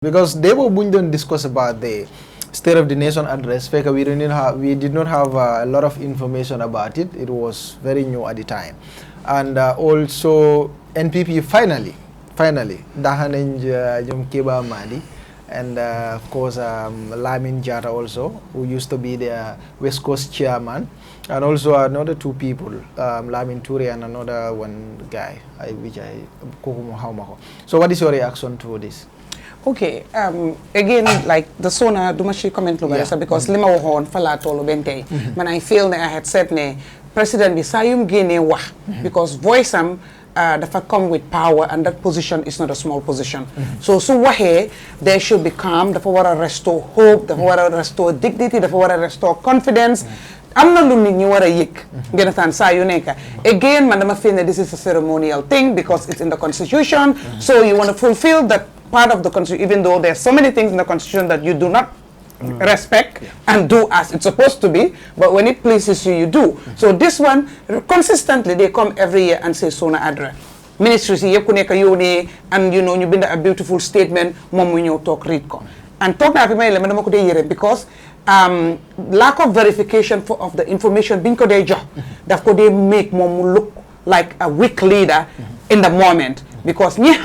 Because they were don't discuss about the State of the Nation address. We did not have a lot of information about it. It was very new at the time, and also NPP finally, Dahanenj Kebba Madi, and of course Lamin Jata also, who used to be the West Coast chairman, and also another two people, Lamin Ture and another one guy, So what is your reaction to this? Okay, again, like the SoNA, do much comment because lima wahon fala tolo bente. Man, I feel that I had said ne President Bisayum Gene wah because voice dafa come with power, and that position is not a small position. So wahe there should be calm. Dafa wara restore hope. Dafa wara restore dignity. Dafa wara restore confidence. I'm not looking you wara yik. Again, man, I feel that this is a ceremonial thing because it's in the Constitution. So you want to fulfill that part of the Constitution, even though there are so many things in the Constitution that you do not respect and do as it's supposed to be, but when it pleases you, you do. So this one, consistently, they come every year and say SoNA address. Ministries, and you know, you bring a beautiful statement, mom when you talk, read ko. And talk na because lack of verification of the information being that could make mom look like a weak leader in the moment. Because it's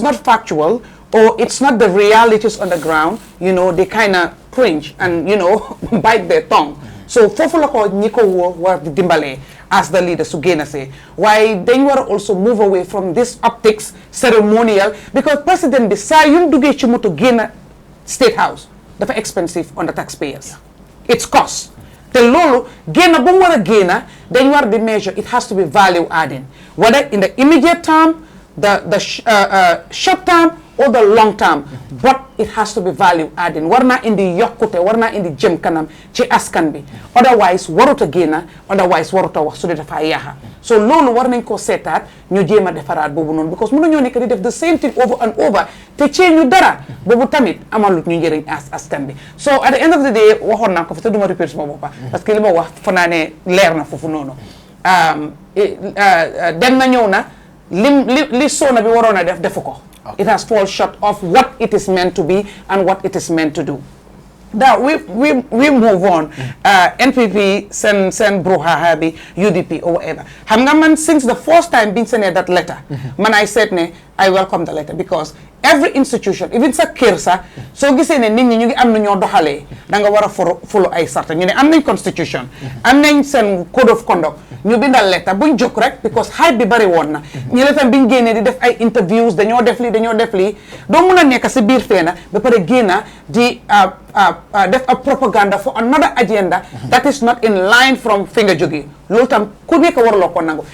not factual or it's not the realities on the ground, you know, they kind of cringe and, you know, bite their tongue. So, Fofulako Niko were dimbale as the leader, Sugena say. Why then were also move away from this optics ceremonial because President Bisayum Duge Chumuto Gena State House, that's expensive on the taxpayers. It's cost. The lolo gain gainer, then you are the measure. It has to be value adding, whether in the immediate term, the short term, or the long term. But it has to be value adding. Warna in the yokote, warna in the gym kanam, che askan bi. Otherwise, waruta gainer. Otherwise, waruta wasudeta fayaha. So lolo warning ko setat new jema defarad bobunon because muno nyoni kadi def the same thing over and over. Te change you dara bobu tamit amalut ñu njëriñ askan bi. So at the end of the day waxon na ko fa te duma repeat sama bopa parce que lima wax fanane leer na fofu nono dem na ñew na li SoNA bi warona def defuko. It has fallen short of what it is meant to be and what it is meant to do. Now we move on. NPP send Bruhahabi, UDP or whatever. Hamgaman, since the first time being sent that letter, man I said ne, I welcome the letter because every institution, even sa kirsa, so gise ne nit ñi ñu ngi am na ñoo doxale da nga wara follow ay sarta ñu ne am nañ constitution am nañ sen code of conduct ñu bindal letter buñ jokk rek because hype bi bari woon na ñi la tam biñ génnee di def ay interviews dañoo def lii doo mën a nekk si biir feena ba pare génna di def a propaganda for another agenda that is not in line from finger jogi loolu tam ku nekk waraloo ko nangu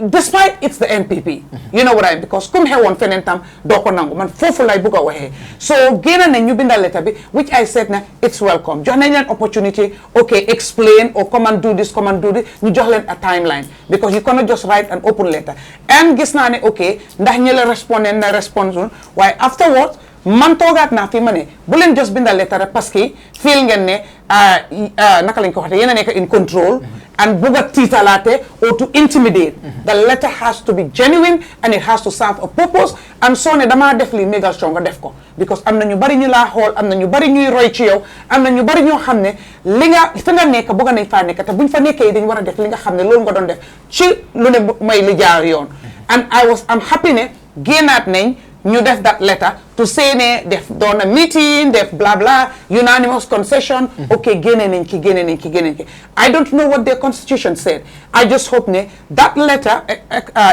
despite it's the NPP, you know what I mean? Because come here one fenentam doko nangu man fofu lay buga wahe. So gena na ñu binda letter bi which I said na it's welcome. Jox nañ leen opportunity, okay, explain or come and do this, ñu jox leen a timeline because you cannot just write an open letter. And gis na ne okay, ndax ñi la respondent na response why afterwards man toogaat naa fi ma ne bu leen just binda letter rek parce que feel ngeen ne naka lañ ko waxee yéen a nekk in control and bugg a tiitalaate or to intimidate. The letter has to be genuine and it has to serve a purpose and so ne dama def li mégal strong nga def ko because am na ñu bari ñu laa xool am na ñu bari ñuy roy ci yow am na ñu bari ñoo xam ne li nga fi nga nekk bugg nañ faa nekk te buñ fa nekkee dañ war a def li nga xam ne loolu nga doon def ci lu ne may li jaar yoon and I'm happy ne génnaat nañ ñu def that letter to say ne def doon a meeting def blah blah unanimous concession okay génne nañ ki I don't know what their constitution said. I just hope ne that letter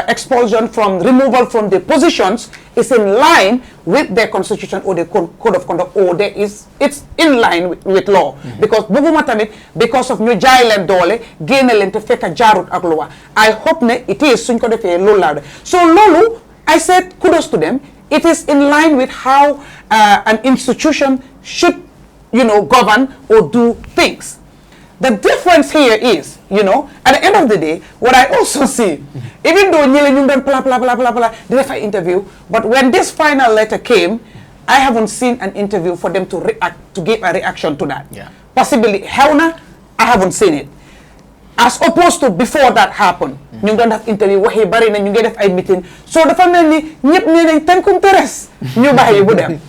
expulsion from removal from the positions is in line with their constitution or the code of conduct or it's in line with law because buguma tamit because of ñu jaay leen doole génne leen te fekk jaarut ak loi. I hope ne it is suñ ko defee loolu laa so loolu I said kudos to them. It is in line with how an institution should, you know, govern or do things. The difference here is, you know, at the end of the day, what I also see, even though they have an interview, but when this final letter came, I haven't seen an interview for them to react, to give a reaction to that. Yeah. Possibly, Helena, I haven't seen it. as opposed to before that happened. ñu ngi doon def interview wax yi bari na ñu ngi def ay meeting so dafa mel ni ñëpp nee nañ tànkum teres ñu bàyyi bu dem.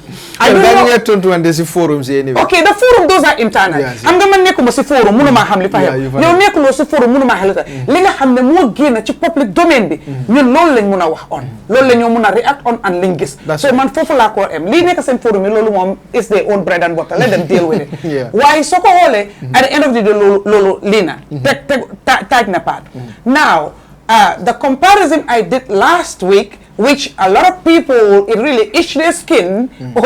I don't know. Tontuwante si forums yi anyway. Okay, the forum those are internal. Am nga man nekkuma si forum mënuma xam li fa xew. Yow nekkuloo si forum mënuma xam li fa li nga xam ne moo génn ci public domaine bi ñun loolu lañ mun a wax on loolu la ñoo mun a react on and liñ gis. So man foofu laa ko am lii nekk seen forum yi loolu moom is their own bread and butter let them deal with it. waaye soo ko xoolee at the end of the day loolu lii na taaj na paat. Now the comparison I did last week, which a lot of people, it really itched their skin, or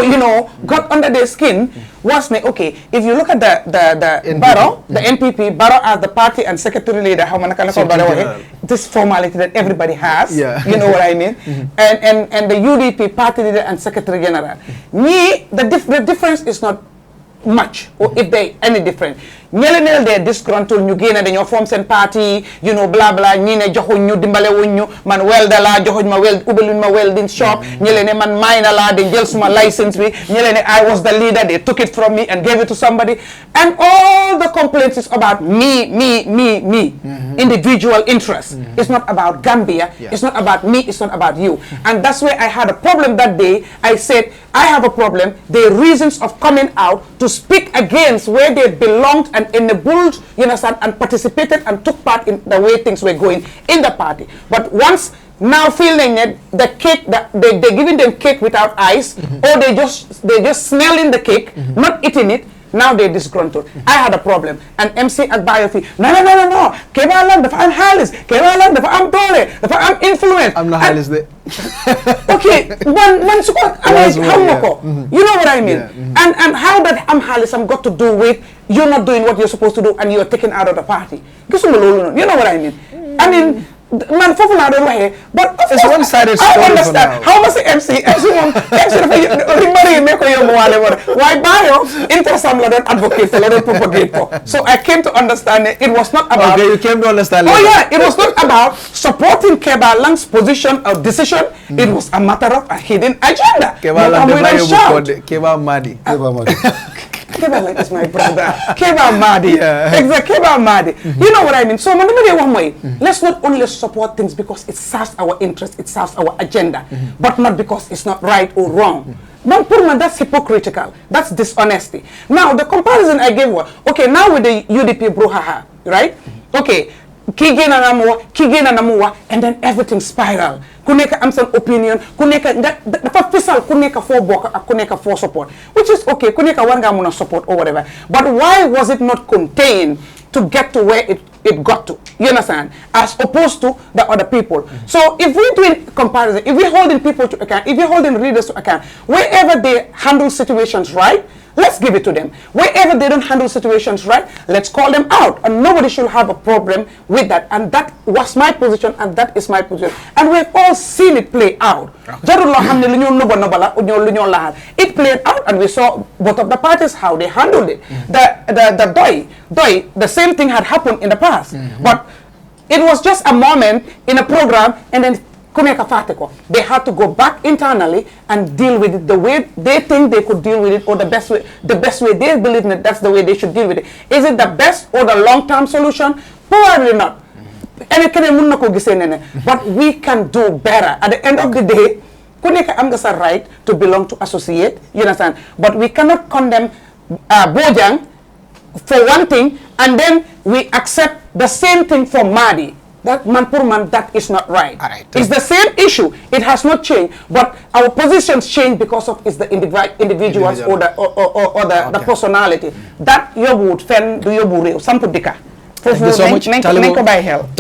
got under their skin, was okay. If you look at the Barrow, the NPP, Barrow as the party and secretary leader, how this formality that everybody has, you know what I mean, and the UDP party leader and secretary general. The difference is not much, or if they any different. Ñelenel de disgruntled ñu génn dañoo form seen party, blah blah, ñi ne joxuñ ñu dimbale wuñ ñu man welda la joxuñ ma ubeluñ ma welding shop, ñele ne man miner la de jël suma license bi, ñele ne I was the leader, they took it from me and gave it to somebody, and all the complaints is about me, individual interest. It's not about Gambia, it's not about me, it's not about you. And that's where I had a problem that day. I said I have a problem. The reasons of coming out to speak against where they belonged and enabled, and participated and took part in the way things were going in the party. But once now feeling that the cake that they're giving them cake without ice, or they just smelling the cake, not eating it. Now they're disgruntled. I had a problem. And MC at Biofi, no. Kebba Land, if I'm Halis, Kebba Land, if I'm Dole, if I'm influenced. I'm not Halis there. Okay, you know what I mean? And how that I'm Halis got to do with you're not doing what you're supposed to do and you're taken out of the party. You know what I mean? I mean, man, but it's one-sided story. I understand. How much MC why bio interest advocate for propagate for. So I came to understand it was not about. Okay, you came to understand. Oh yeah, it was not about supporting Kebba Lang's position or decision. It was a matter of a hidden agenda. Kebba Madi. Kebba Lang is my brother. Kebba Madi. Exactly, Kebba Madi. You know what I mean? So, one way. Let's not only support things because it serves our interest, it serves our agenda, but not because it's not right or wrong. That's hypocritical. That's dishonesty. Now, the comparison I gave was, okay, now with the UDP brouhaha, right? Okay, kigena namua, and then everything spiral. Kuneka am some opinion, kuneka the fiscal kuneka for boka, kuneka for support, which is okay, kuneka wanga muna support or whatever. But why was it not contained to get to where it got to? You understand? As opposed to the other people. So if we're doing comparison, if we're holding people to account, if we're holding readers to account, wherever they handle situations right, let's give it to them. Wherever they don't handle situations right, let's call them out. And nobody should have a problem with that. And that was my position, and that is my position. And we've all seen it play out. It played out, and we saw both of the parties, how they handled it. The same thing had happened in the past. But it was just a moment in a program, and then they had to go back internally and deal with it the way they think they could deal with it, or the best way they believe that that's the way they should deal with it. Is it the best or the long-term solution? Probably not. But we can do better. At the end of the day, I'm just a right to belong to associate, you understand? But we cannot condemn Bojang for one thing, and then we accept the same thing for Madi. That man for man, that is not right. It's the same issue. It has not changed, but our positions change because of it's the individuals or the personality. That you would fend do you some put. Thank you so much.